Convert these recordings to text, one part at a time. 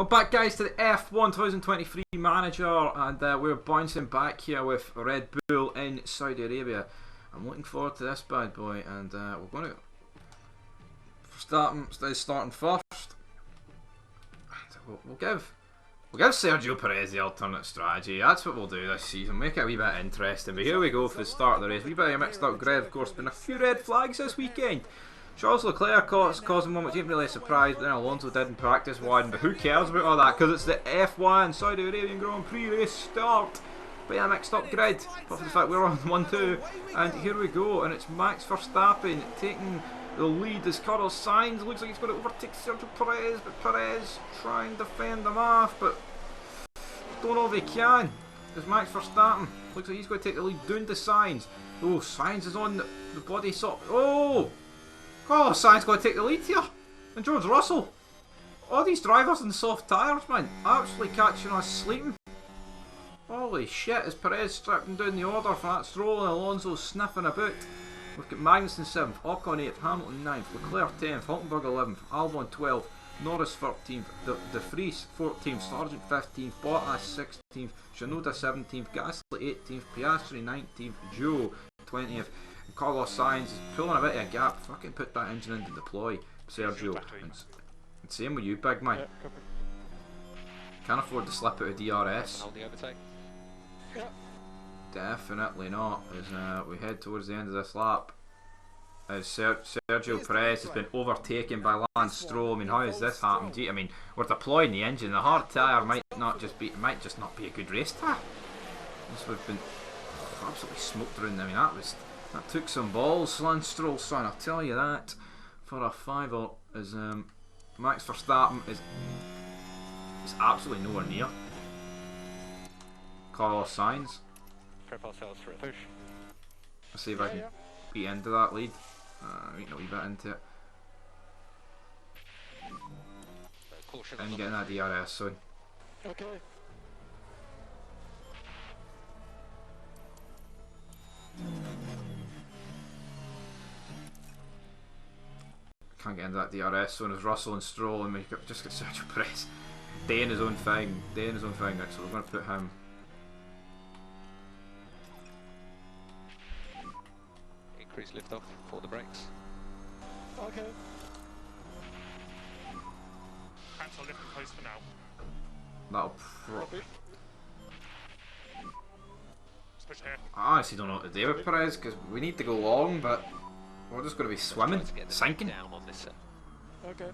Well, back guys to the F1 2023 manager, and we're bouncing back here with Red Bull in Saudi Arabia. I'm looking forward to this bad boy, and we're going to starting first. We'll give Sergio Perez the alternate strategy. That's what we'll do this season. Make it a wee bit interesting. But here we go for the start of the race. A wee bit of a mixed up grid, of course. Been a few red flags this weekend. Charles Leclerc causing one which ain't really a surprise, but then Alonso did in practice one. But who cares about all that? Because it's the F1 Saudi Arabian Grand Prix race start. But yeah, mixed up grid. Apart from the fact we're on 1-2. And here we go. And it's Max Verstappen taking the lead as Carlos Sainz looks like he's going to overtake Sergio Perez. But Perez trying to fend him off. But don't know if he can. Because Max Verstappen looks like he's going to take the lead down to Sainz. Oh, Sainz is on the body stop. Oh! Oh, Sainz got to take the lead here. And George Russell. All these drivers in soft tyres, man. Absolutely catching us sleeping. Holy shit, as Perez stripping down the order for that Stroll and Alonso sniffing about. We've got Magnussen 7th, Ocon 8th, Hamilton 9th, Leclerc 10th, Hulkenberg 11th, Albon 12th, Norris 13th, De Vries 14th, Sargent 15th, Bottas 16th, Shinoda 17th, Gasly 18th, Piastri 19th, Joe 20th. Carlos Sainz is pulling a bit of a gap. Fucking put that engine into deploy, Sergio. And same with you, big man. Can't afford to slip out of DRS. Definitely not. As we head towards the end of this lap, as Sergio Perez has been overtaken by Lance Stroll. I mean, how has this happened? I mean, we're deploying the engine. The hard tyre might just not be a good race tyre. We've been absolutely smoked around. I mean, that took some balls, Lance Stroll, son, I'll tell you that. For a 5-0, as Max Verstappen is absolutely nowhere near Carlos Sainz. Let's see if I can beat into that lead. Eating a wee bit into it. And getting that DRS soon. Okay. Can't get into that DRS zone as Russell and Stroll, and we just got Sergio Perez doing his own thing, so we're going to put him. Increase lift off for the brakes. Okay. Cancel lift and close for now. That'll Switch here. I honestly don't know what to do with Perez, because we need to go long, but we're just going to be swimming, sinking. Down on this. Okay.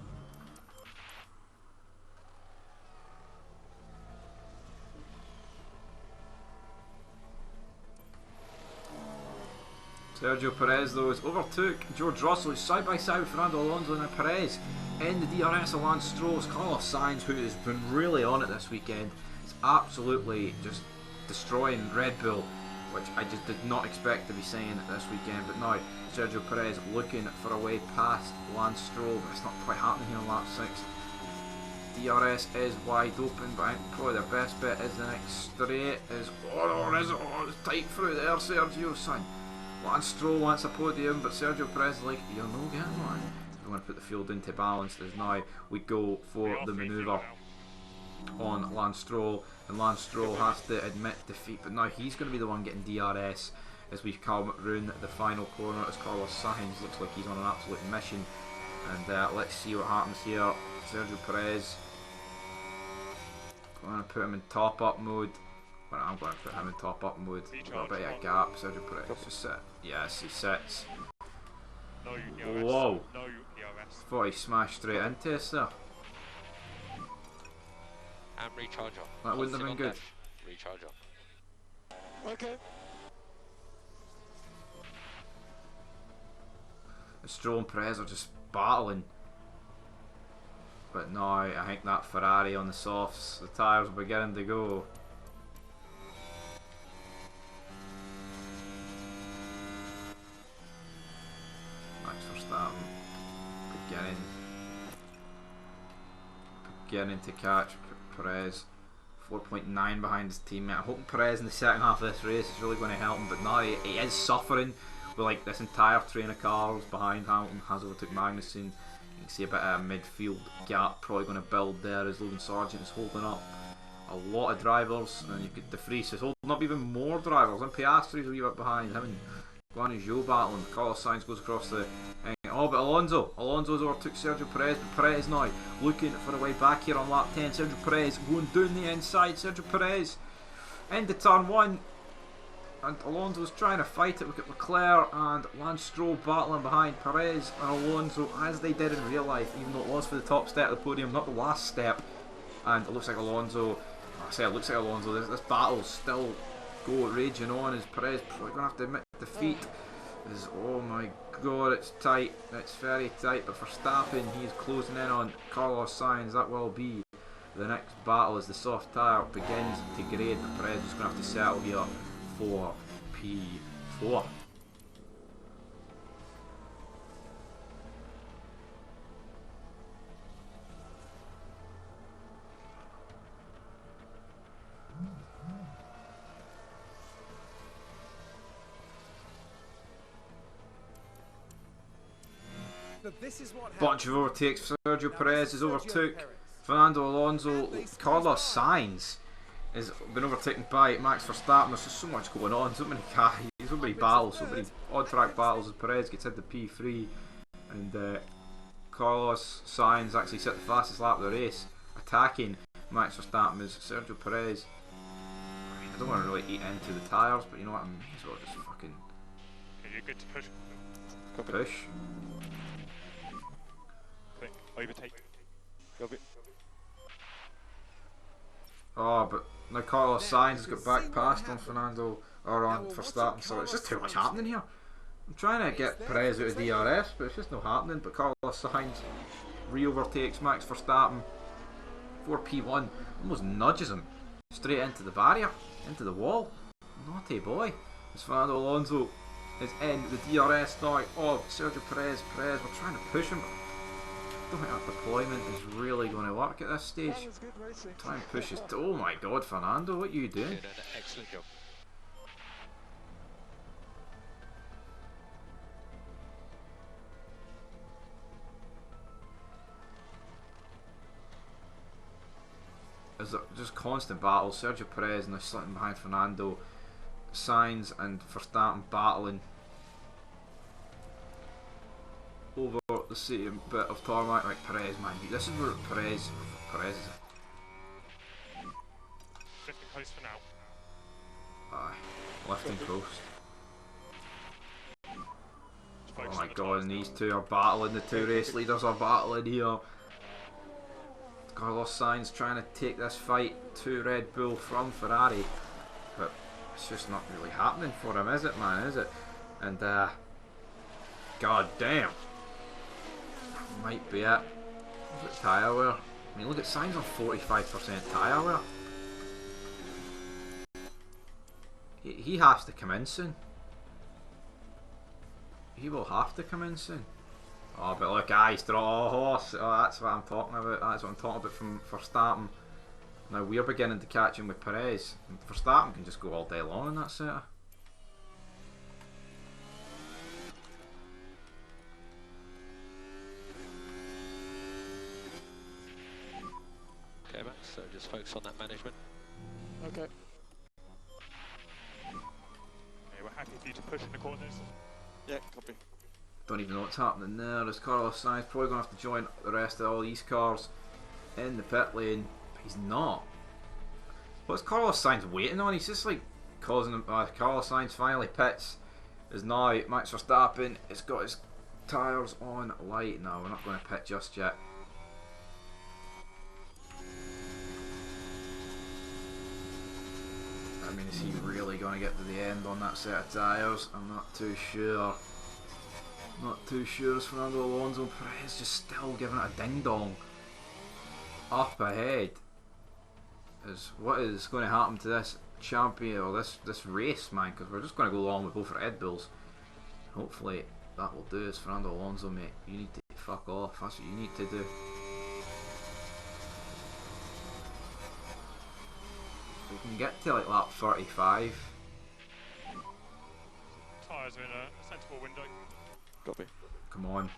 Sergio Perez though has overtook George Russell, who's side by side with Fernando Alonso, and now Perez in the DRS of Lance Stroll's Carlos Sainz, who has been really on it this weekend. It's absolutely just destroying Red Bull, which I just did not expect to be saying this weekend. But now Sergio Perez looking for a way past Lance Stroll, but it's not quite happening here on lap 6. DRS is wide open, but I think probably the best bit is the next straight. It's tight through there, Sergio, son. Lance Stroll wants a podium, but Sergio Perez is like, you're no getting one. We're going to put the field into balance as now we go for the manoeuvre on Lance Stroll, and Lance Stroll has to admit defeat, but now he's going to be the one getting DRS as we come round the final corner, as Carlos Sainz looks like he's on an absolute mission. And let's see what happens here. Sergio Perez, going to put him in top up mode. Well, I'm going to put him in top up mode. Got a bit of a gap. Sergio Perez just sit. Yes, he sits. Whoa! Thought he smashed straight into us there. And recharge on. That wouldn't have been good. Recharge on. Okay. Stroll and Perez are just battling. But now I think that Ferrari on the softs, the tyres are beginning to go. Max Verstappen beginning to catch Perez. 4.9 behind his teammate. I'm hoping Perez in the second half of this race is really going to help him, but now he is suffering with like this entire train of cars behind Hamilton. Has overtook Magnussen, You can see a bit of a midfield gap probably going to build there as Logan Sargent is holding up a lot of drivers, and you've got De Vries is holding up even more drivers, and Piastri's a wee bit behind him, and Guan Zhou battling. Carlos Sainz goes across the oh, but Alonso's overtook Sergio Perez, but Perez now looking for a way back here on lap 10. Sergio Perez going down the inside. Sergio Perez into turn 1, and Alonso's trying to fight it. We've got Leclerc and Lance Stroll battling behind Perez and Alonso, as they did in real life, even though it was for the top step of the podium, not the last step. And it looks like Alonso, this battle's still raging on, as Perez probably going to have to admit defeat. Oh my god, it's tight, it's very tight, but Verstappen, he is closing in on Carlos Sainz. That will be the next battle as the soft tyre begins to grade, but Perez is going to have to settle here for P4. Bunch of overtakes. Sergio Perez is overtook Fernando Alonso. Carlos Sainz has been overtaken by Max Verstappen. There's just so much going on, so many cars, so many battles, so many odd track battles as Perez gets into P3, and Carlos Sainz actually set the fastest lap of the race, attacking Max Verstappen as Sergio Perez. I mean, I don't want to really eat into the tyres, but you know what, I may as well just fucking You're good to push. push. Quick, overtake. Oh, but now Carlos Sainz has got back past on Fernando, or on Verstappen, so it's just too much happening here. I'm trying to get Perez out of DRS, but it's just not happening. But Carlos Sainz re-overtakes Max Verstappen for P1, almost nudges him straight into the barrier, into the wall. Naughty boy. As Fernando Alonso is in the DRS now of Sergio Perez. We're trying to push him, but I don't think that deployment is really going to work at this stage. Try and push his. Oh my god, Fernando, what are you doing? Did an excellent job. Is there just constant battles? Sergio Perez now slipping behind Fernando, Sainz and Verstappen battling over the same bit of tarmac. Like Perez, man, this is where Perez is. Lifting post for now. Aye, lifting post. Focus Oh my on the god, tyres and now. these two are battling, the two race leaders are battling here. Carlos Sainz trying to take this fight to Red Bull from Ferrari, but it's just not really happening for him, is it, man, is it? And god damn, might be it. Look at tyre wear. I mean, look at Sainz on 45% tyre wear. He has to come in soon. He will have to come in soon. Oh, but look, guys, draw a horse. Oh, that's what I'm talking about. That's what I'm talking about from Verstappen. Now we're beginning to catch him with Perez. Verstappen can just go all day long in that setup. Okay, Max, so just focus on that management. Okay. Okay, we're happy for you to push in the corners. Yeah, copy. Don't even know what's happening there. There's Carlos Sainz probably going to have to join the rest of all these cars in the pit lane. But he's not. What's Carlos Sainz waiting on? He's just like causing him. Carlos Sainz finally pits. Is now Max Verstappen has got his tyres on light. No, we're not going to pit just yet. I mean, is he really going to get to the end on that set of tyres? I'm not too sure. Not too sure as Fernando Alonso. Perez just still giving it a ding dong. Up ahead is what is going to happen to this champion or this race, man, because we're just going to go along with both Red Bulls. Hopefully that will do us. Fernando Alonso, mate, you need to fuck off. That's what you need to do. We can get to like lap 35. Tyres are in a sensible window. Copy. Come on.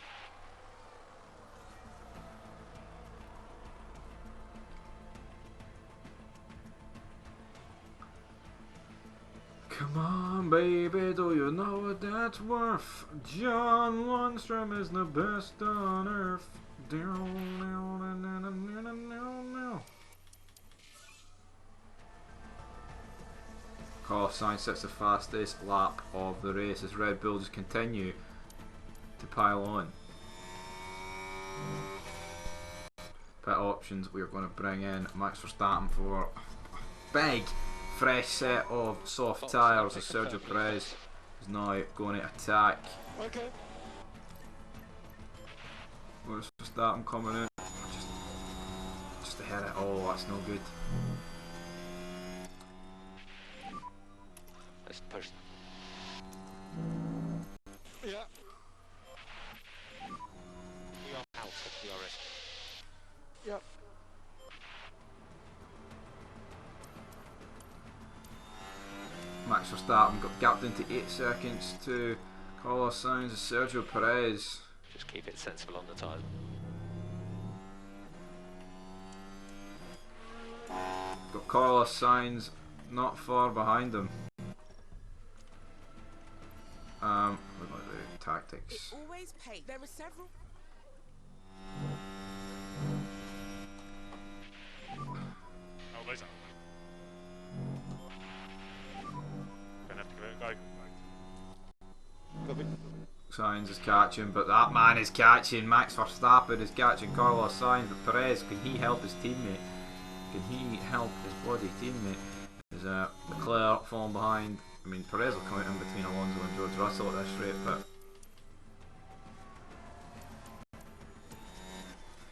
Come on, baby, do you know what that's worth? John Lundstrom is the best on earth. Carlos Sainz sets the fastest lap of the race as Red Bull just continue to pile on. Pit options, we are going to bring in Max Verstappen for a big fresh set of soft tyres as Sergio Perez is now going to attack. Okay. Where's Verstappen coming in? Just ahead of it. Oh, that's no good. Let's push. Yeah. We are out of DRS. Yep. Max Verstappen got gapped into 8 seconds to Carlos Sainz and Sergio Perez. Just keep it sensible on the tyres. Got Carlos Sainz not far behind him. We're going to do tactics. It always pays. There are several. Oh, those are. Gonna have to give it a go. Copy. Sainz is catching, but that man is catching. Max Verstappen is catching Carlos Sainz, but Perez, can he help his teammate? Can he help his bloody teammate? Is Leclerc falling behind? I mean, Perez will come out in between Alonso and George Russell at this rate, but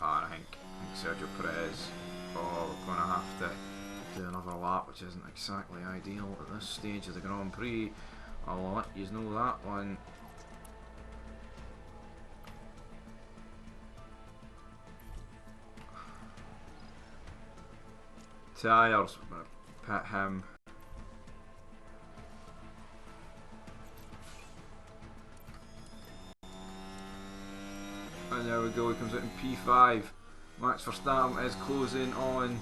I think Sergio Perez, we're going to have to do another lap, which isn't exactly ideal at this stage of the Grand Prix. I'll let you know that one. Tyres, we're going to pit him. And there we go, he comes out in P5. Max Verstappen is closing on.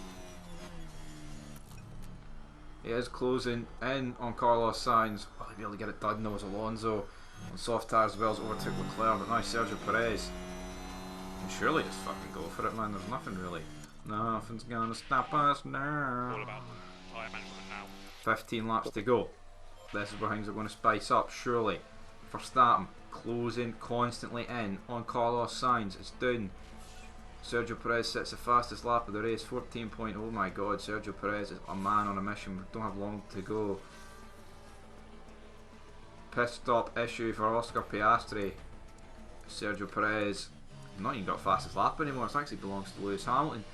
He is closing in on Carlos Sainz. Will he be able to get it done though as Alonso on soft tyres as well as overtook Leclerc, but now Sergio Perez can surely just fucking go for it, man. There's nothing really. Nothing's gonna stop us now. All about tyre management now. 15 laps to go. This is where things are going to spice up, surely. Verstappen closing constantly in on Carlos Sainz. It's down. Sergio Perez sets the fastest lap of the race, 14 point. Oh my god, Sergio Perez is a man on a mission. We don't have long to go. Pit stop issue for Oscar Piastri. Sergio Perez not even got fastest lap anymore. It actually belongs to Lewis Hamilton.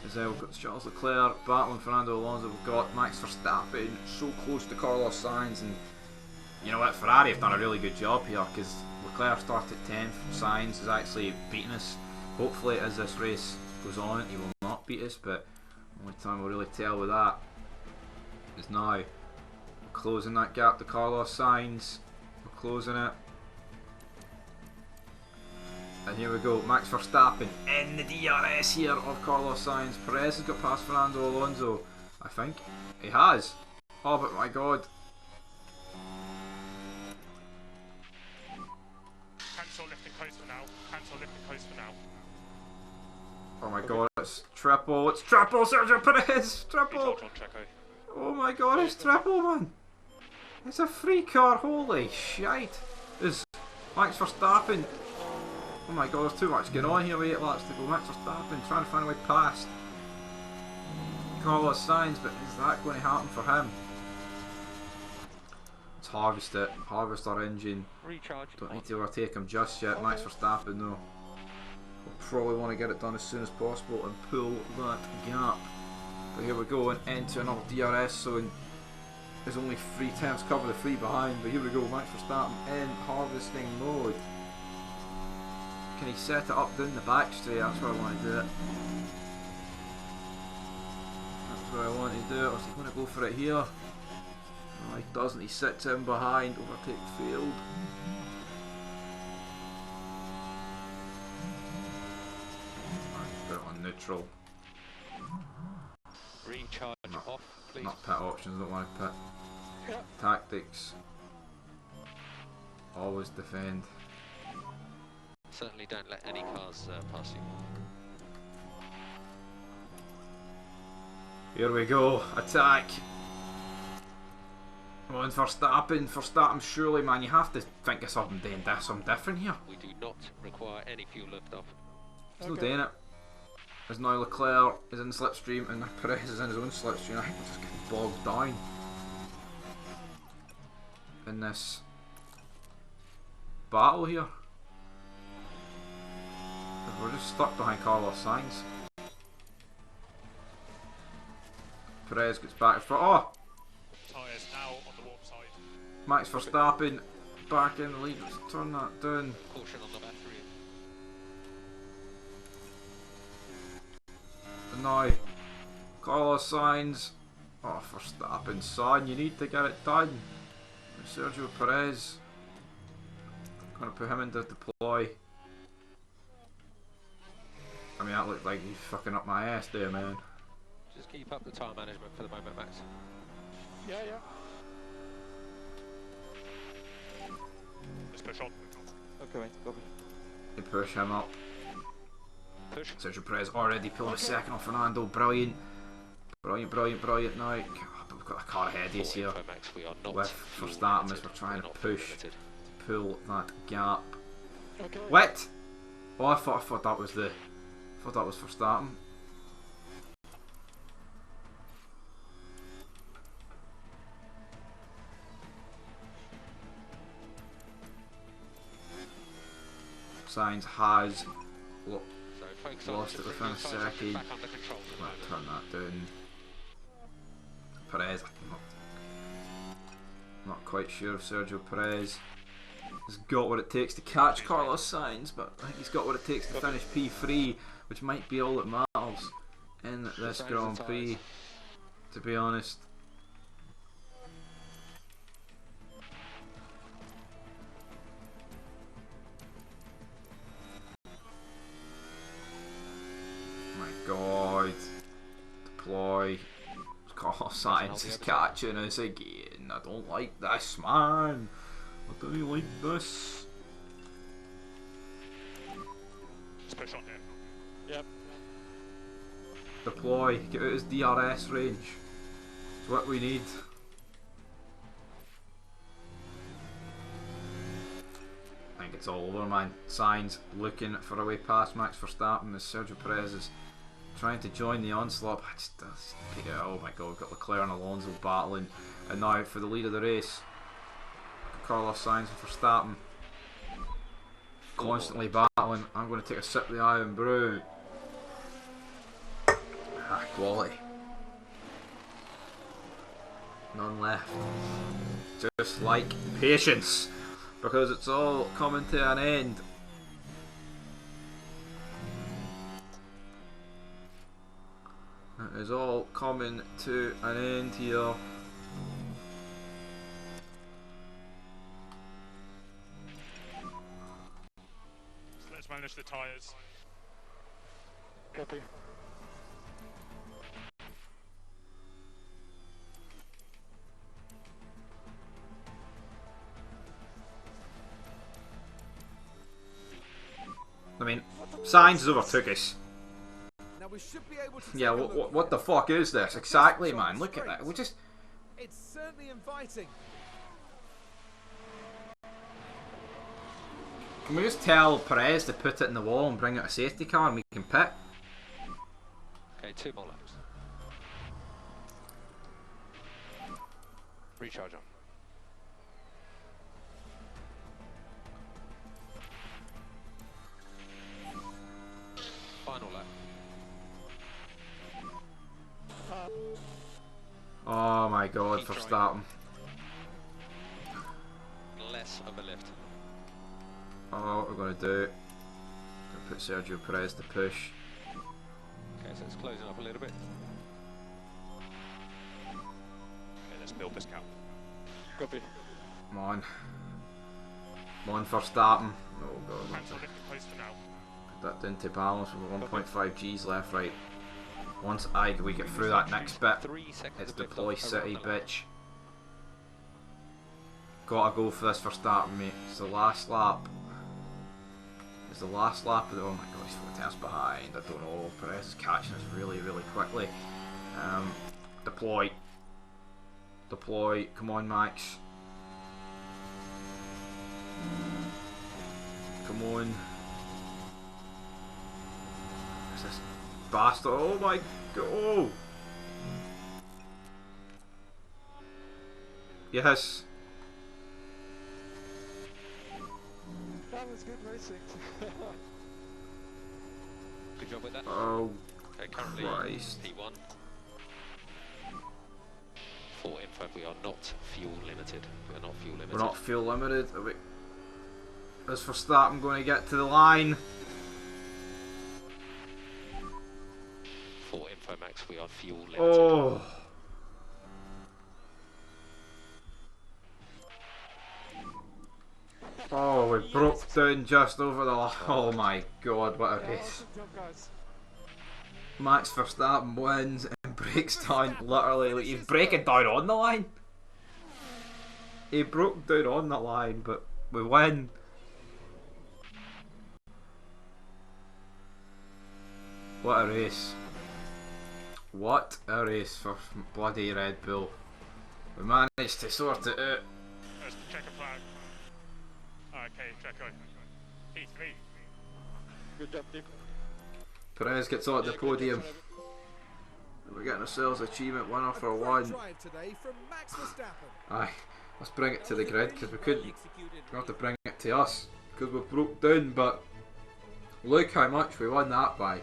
As we've got Charles Leclerc battling Fernando Alonso. We've got Max Verstappen so close to Carlos Sainz, and you know what, Ferrari have done a really good job here because Leclerc started 10th. Sainz is actually beating us. Hopefully, as this race goes on, he will not beat us, but the only time we'll really tell with that is now. We're closing that gap to Carlos Sainz. We're closing it. And here we go, Max Verstappen in the DRS here of Carlos Sainz. Perez has got past Fernando Alonso, I think. He has. Oh, but my god. Cancel lifting coast for now. Cancel lifting coast for now. Oh my god, it's triple, Sergio Perez, triple! Good job, John Checo. Oh my god, it's triple, man! It's a free car, holy shite! Is Max Verstappen. Oh my god, there's too much going on here with 8 laps to go. Max Verstappen trying to find a way past Carlos Sainz, but is that going to happen for him? Let's harvest it, harvest our engine. Recharge. Don't need to overtake him just yet. Max Verstappen though will probably want to get it done as soon as possible and pull that gap. But here we go, and into another DRS zone. There's only 3 tenths cover the 3 behind, but here we go, Max Verstappen in harvesting mode. Can he set it up down the back straight? That's where I want to do it. That's where I want to do it. Or is he going to go for it here? No, he doesn't. He sits in behind. Overtake failed. Put it on neutral. Recharge off, please. Not pit options. I don't want to pit. Yep. Tactics. Always defend. Certainly don't let any cars pass you. Here we go. Attack. Come on, Verstappen, surely, man, you have to think of something different here. We do not require any fuel liftoff. He's not doing it. As now Leclerc is in the slipstream and Perez is in his own slipstream. I think we're just getting bogged down in this battle here. We're just stuck behind Carlos Sainz. Perez gets back in front. Oh! Tyres now on the warp side. Max Verstappen back in the lead. Let's turn that down. Caution on the battery. And now, Carlos Sainz. Oh, Verstappen, son, you need to get it done. Sergio Perez. Gonna put him into deploy. I mean, that looked like he's fucking up my ass there, man. Just keep up the tyre management for the moment, Max. Yeah, yeah. Let's push on. Okay, mate, copy. They push him up. Push. Sergio Perez already pulling a second on Fernando. Brilliant. Brilliant now. God, we've got a car ahead of us here. Max, we are not With fuel Verstappen limited. as we're trying to We're not fuel push limited. to pull that gap. Okay. What? Oh, I thought that was Verstappen. Sainz has So focus on lost it within a second. back under control at the Well, moment. turn that down. Perez, not quite sure if Sergio Perez has got what it takes to catch Carlos Sainz, but I think he's got what it takes to finish P3, which might be all that matters in this Sainz Grand the Prix, tyres. to be honest. My God, deploy. Carlos Sainz is catching us again. I don't like this, man. I don't like this. Let's push on here. Yep. Deploy, get out his DRS range. It's what we need. I think it's all over, man. Sainz looking for a way past Max Verstappen as Sergio Perez is trying to join the onslaught. Oh my God, we've got Leclerc and Alonso battling. And now for the lead of the race, Carlos Sainz and Verstappen constantly battling. I'm going to take a sip of the Iron Brew. Ah, quality. None left. Just like patience, because it's all coming to an end. It is all coming to an end here. So let's manage the tyres. Copy. I mean, Sainz has overtook us. Now we should be able to Yeah, take a look. what the fuck is this? Exactly, man. Look at that. We just. It's certainly inviting. Can we just tell Perez to put it in the wall and bring out a safety car and we can pit? Okay, 2 more laps. Recharge on. Final lap. Oh my God, Keep Verstappen. Less of a lift. Oh, what we're going to do. Gonna put Sergio Perez to push. Okay, so it's closing up a little bit. Okay, let's build this gap. Copy. Come on. Come on, Verstappen. Oh God. Cancel lift in place for now. Put that into balance with 1.5 G's left, right. Once we get through that next bit, 3 seconds it's of lift deploy off city, around the lap. bitch. Gotta go for this Verstappen, mate. It's the last lap. It's the last lap of the... Oh my god, he's 4 tenths behind. I don't know. Perez is catching us really, really quickly. Deploy. Deploy. Come on, Max. Come on. What's this bastard? Oh my god. Yes. That was good racing. Good job with that. Oh, Okay, currently Christ. P1. For info, we are not fuel limited. We are not fuel limited. We're not fuel limited. Are we... Is Verstappen going to get to the line? For info, Max, we are fuel limited. Oh. Oh, we broke down just over the line. Oh my god, what a Yeah, race. good job, guys. Max Verstappen wins and breaks down literally, like he's breaking down on the line. He broke down on the line, but we win. What a race. What a race for bloody Red Bull. We managed to sort it out. Let's check a flag. Okay, check on. P3. Good job, team. Perez gets on the podium. We're getting ourselves achievement winner for one. Drive today from Max Verstappen. Aye, let's bring it to the grid because we couldn't. We have to bring it to us because we broke down. But look how much we won that by.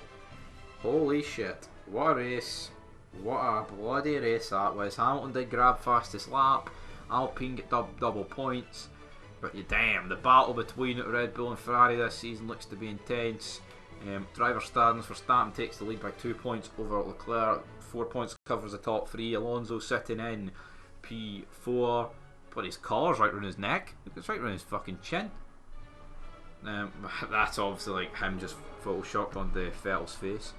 Holy shit! What a race! What a bloody race that was. Hamilton did grab fastest lap. Alpine get double points. But you damn, the battle between Red Bull and Ferrari this season looks to be intense. Driver standings, Verstappen takes the lead by 2 points over Leclerc. 4 points covers the top 3. Alonso sitting in P4. But his collar's right around his neck. It's right around his fucking chin. That's obviously like him just photoshopped onto Vettel's face.